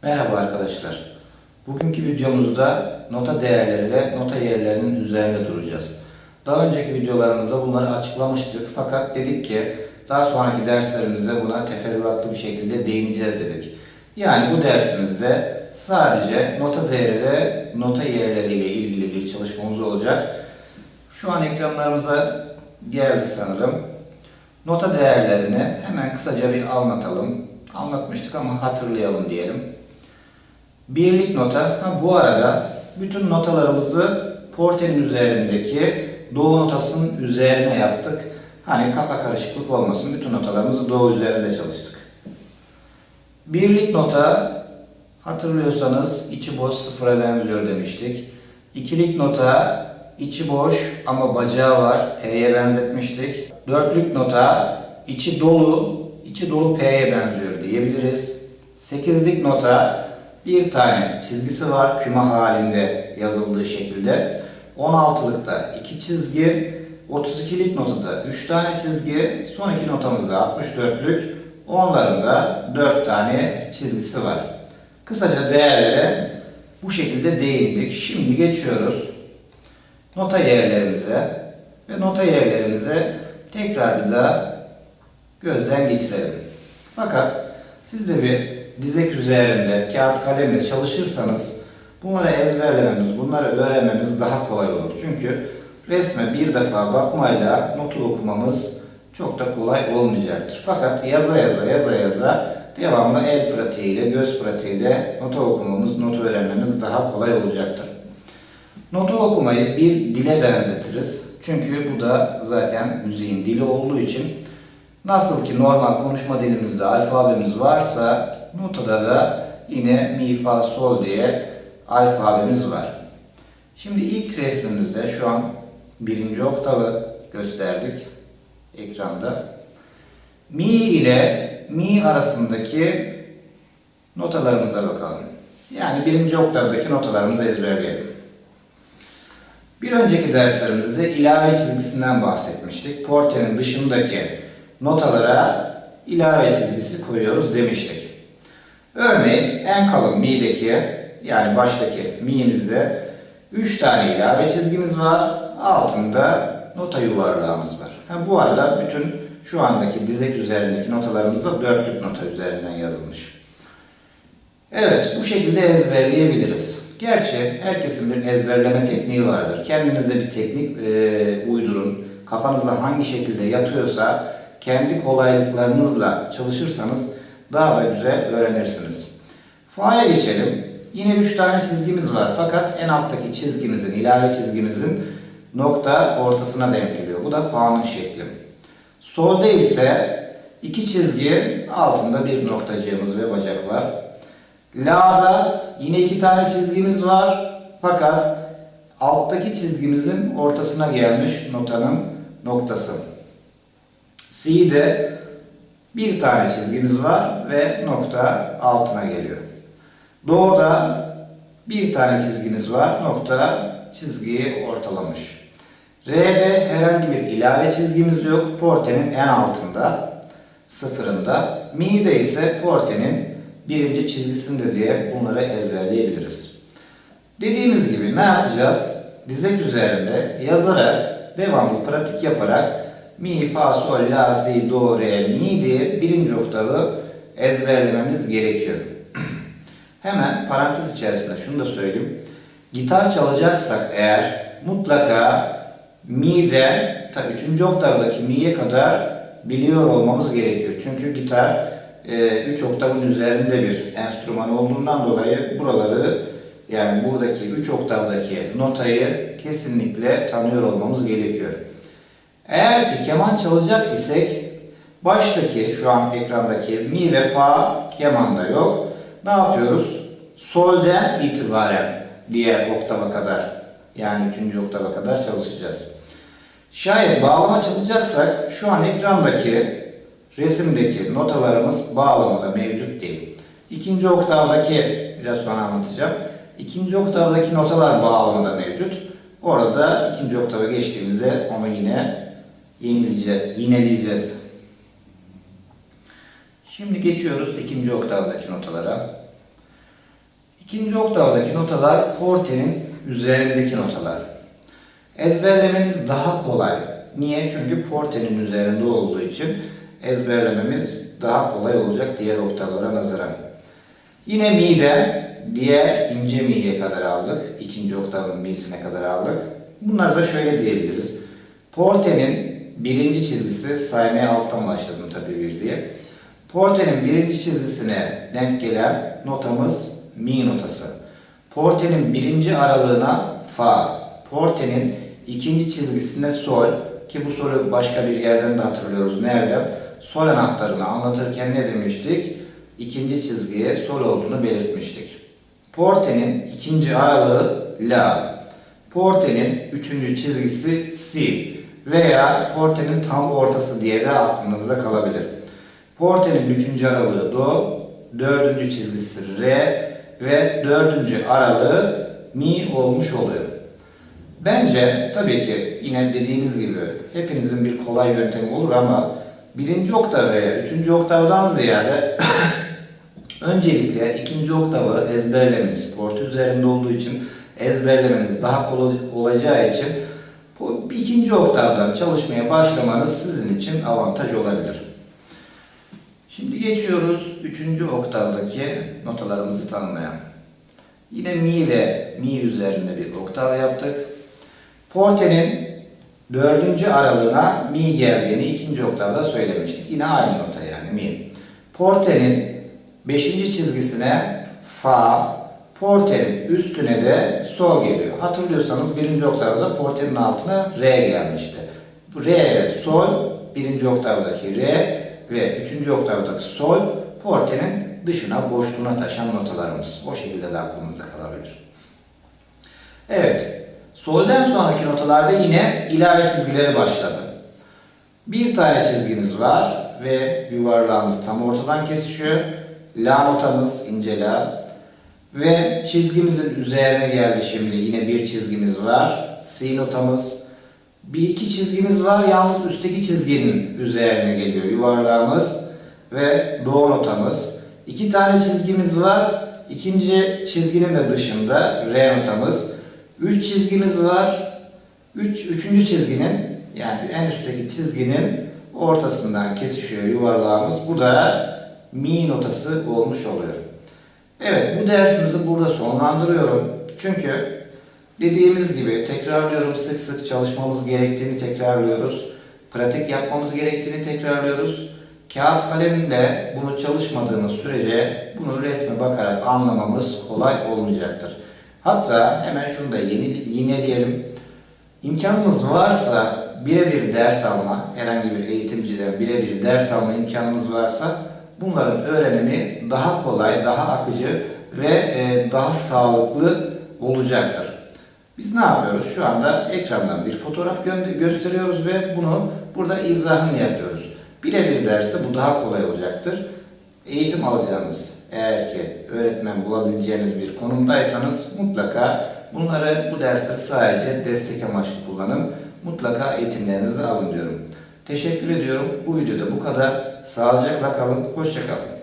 Merhaba arkadaşlar. Bugünkü videomuzda nota değerleri ve nota yerlerinin üzerinde duracağız. Daha önceki videolarımızda bunları açıklamıştık fakat dedik ki daha sonraki derslerimizde buna teferruatlı bir şekilde değineceğiz dedik. Yani bu dersimizde sadece nota değeri ve nota yerleri ile ilgili bir çalışmamız olacak. Şu an ekranlarımıza geldi sanırım. Nota değerlerini hemen kısaca bir anlatalım. Anlatmıştık ama hatırlayalım diyelim. Birlik nota. Bu arada bütün notalarımızı Porte'nin üzerindeki Do notasının üzerine yaptık. Hani kafa karışıklık olmasın. Bütün notalarımızı Do üzerinde çalıştık. Birlik nota hatırlıyorsanız içi boş sıfıra benziyor demiştik. İkilik nota içi boş ama bacağı var. P'ye benzetmiştik. Dörtlük nota içi dolu P'ye benziyor diyebiliriz. Sekizlik nota bir tane çizgisi var küme halinde yazıldığı şekilde. 16'lıkta 2 çizgi, 32'lik notada 3 tane çizgi, son iki notamızda 64'lük, onların da 4 tane çizgisi var. Kısaca değerlere bu şekilde değindik. Şimdi geçiyoruz nota yerlerimize ve nota yerlerimize tekrar bir daha gözden geçirelim. Fakat siz de bir dizek üzerinde kağıt kalemle çalışırsanız bunları ezberlememiz, bunları öğrenmemiz daha kolay olur. Çünkü resme bir defa bakmayla notu okumamız çok da kolay olmayacaktır. Fakat yaza devamlı el pratiğiyle, göz pratiğiyle nota okumamız, notu öğrenmemiz daha kolay olacaktır. Notu okumayı bir dile benzetiriz. Çünkü bu da zaten müziğin dili olduğu için nasıl ki normal konuşma dilimizde alfabemiz varsa notada da yine mi, fa, sol diye alfabemiz var. Şimdi ilk resmimizde şu an birinci oktavı gösterdik ekranda. Mi ile mi arasındaki notalarımıza bakalım. Yani birinci oktavdaki notalarımızı ezberleyelim. Bir önceki derslerimizde ilave çizgisinden bahsetmiştik. Porte'nin dışındaki notalara ilave çizgisi koyuyoruz demiştik. Örneğin en kalın mi'deki yani baştaki mi'mizde 3 tane ilave çizgimiz var. Altında nota yuvarlağımız var. Bu arada bütün şu andaki dizek üzerindeki notalarımız da dörtlük nota üzerinden yazılmış. Evet, bu şekilde ezberleyebiliriz. Gerçi herkesin bir ezberleme tekniği vardır. Kendinize bir teknik uydurun. Kafanıza hangi şekilde yatıyorsa kendi kolaylıklarınızla çalışırsanız daha da güzel öğrenirsiniz. Fa'ya geçelim. Yine 3 tane çizgimiz var. Fakat en alttaki çizgimizin, ilave çizgimizin nokta ortasına denk geliyor. Bu da Fa'nın şekli. Solda ise 2 çizgi, altında bir noktacığımız ve bacak var. La'da yine 2 tane çizgimiz var. Fakat alttaki çizgimizin ortasına gelmiş notanın noktası. Si'de bir tane çizgimiz var ve nokta altına geliyor. Do'da bir tane çizgimiz var, nokta çizgiyi ortalamış. Re'de herhangi bir ilave çizgimiz yok, Porte'nin en altında, sıfırında. Mi'de ise Porte'nin birinci çizgisinde diye bunları ezberleyebiliriz. Dediğimiz gibi ne yapacağız? Dizek üzerinde yazarak, devamlı pratik yaparak mi, fa, sol, la, si, do, re, mi diye birinci oktavı ezberlememiz gerekiyor. Hemen parantez içerisinde şunu da söyleyeyim. Gitar çalacaksak eğer mutlaka mi'den ta 3. oktavdaki mi'ye kadar biliyor olmamız gerekiyor. Çünkü gitar 3 oktavın üzerinde bir enstrüman olduğundan dolayı buraları yani buradaki 3 oktavdaki notayı kesinlikle tanıyor olmamız gerekiyor. Eğer ki keman çalacak isek baştaki şu an ekrandaki mi ve fa kemanda yok. Ne yapıyoruz? Sol'den itibaren diğer oktava kadar yani 3. oktava kadar çalışacağız. Şayet bağlama çalacaksak şu an ekrandaki resimdeki notalarımız bağlamada mevcut değil. 2. oktavdaki biraz sonra anlatacağım. İkinci oktavdaki notalar bağlamında mevcut. Orada ikinci oktava geçtiğimizde onu yine yineleyeceğiz. Şimdi geçiyoruz ikinci oktavdaki notalara. İkinci oktavdaki notalar Porte'nin üzerindeki notalar. Ezberlemeniz daha kolay. Niye? Çünkü Porte'nin üzerinde olduğu için ezberlememiz daha kolay olacak diğer oktavlara nazaran. Yine mi'den diğer ince mi'ye kadar aldık. İkinci oktavın mi'sine kadar aldık. Bunları da şöyle diyebiliriz. Porte'nin birinci çizgisi, saymaya alttan başladım tabii bir diye. Porte'nin birinci çizgisine denk gelen notamız mi notası. Porte'nin birinci aralığına fa. Porte'nin ikinci çizgisine sol, ki bu solu başka bir yerden de hatırlıyoruz. Nereden? Sol anahtarını anlatırken ne demiştik? İkinci çizgiye sol olduğunu belirtmiştik. Porte'nin ikinci aralığı la. Porte'nin üçüncü çizgisi si veya Porte'nin tam ortası diye de aklınızda kalabilir. Porte'nin üçüncü aralığı do, dördüncü çizgisi re ve dördüncü aralığı mi olmuş oluyor. Bence tabii ki yine dediğimiz gibi hepinizin bir kolay yöntemi olur ama birinci oktav veya üçüncü oktavdan ziyade öncelikle ikinci oktavı ezberlemeniz, portu üzerinde olduğu için ezberlemeniz daha kolay olacağı için bu ikinci oktavdan çalışmaya başlamanız sizin için avantaj olabilir. Şimdi geçiyoruz üçüncü oktavdaki notalarımızı tanımaya. Yine mi ve mi üzerinde bir oktav yaptık. Porte'nin dördüncü aralığına mi geldiğini ikinci oktavda söylemiştik. Yine aynı nota yani mi. Porte'nin beşinci çizgisine fa, Porte'nin üstüne de sol geliyor. Hatırlıyorsanız birinci oktavda Porte'nin altına re gelmişti. Re ve sol, birinci oktavdaki re ve üçüncü oktavdaki sol, Porte'nin dışına, boşluğuna taşan notalarımız. O şekilde de aklımızda kalabilir. Evet, soldan sonraki notalarda yine ilave çizgileri başladı. Bir tane çizgimiz var ve yuvarlağımız tam ortadan kesişiyor. La notamız, ince la. Ve çizgimizin üzerine geldi şimdi. Yine bir çizgimiz var. Si notamız. Bir iki çizgimiz var. Yalnız üstteki çizginin üzerine geliyor yuvarlağımız ve do notamız. İki tane çizgimiz var. İkinci çizginin de dışında re notamız. Üç çizgimiz var. Üçüncü çizginin yani en üstteki çizginin ortasından kesişiyor yuvarlağımız. Bu da mi notası olmuş oluyor. Evet, bu dersimizi burada sonlandırıyorum. Çünkü dediğimiz gibi tekrarlıyorum, sık sık çalışmamız gerektiğini tekrarlıyoruz. Pratik yapmamız gerektiğini tekrarlıyoruz. Kağıt kalemle bunu çalışmadığımız sürece bunu resme bakarak anlamamız kolay olmayacaktır. Hatta hemen şunu da yineleyelim. İmkanınız varsa birebir ders alma, herhangi bir eğitimciden birebir ders alma imkanınız varsa bunların öğrenimi daha kolay, daha akıcı ve daha sağlıklı olacaktır. Biz ne yapıyoruz? Şu anda ekrandan bir fotoğraf gösteriyoruz ve bunu burada izahını yapıyoruz. Birebir derste bu daha kolay olacaktır. Eğitim alacağınız, eğer ki öğretmen bulabileceğiniz bir konumdaysanız mutlaka bunları, bu dersleri sadece destek amaçlı kullanın. Mutlaka eğitimlerinizi alın diyorum. Teşekkür ediyorum. Bu videoda bu kadar. Sağlıcakla kalın. Hoşça kalın.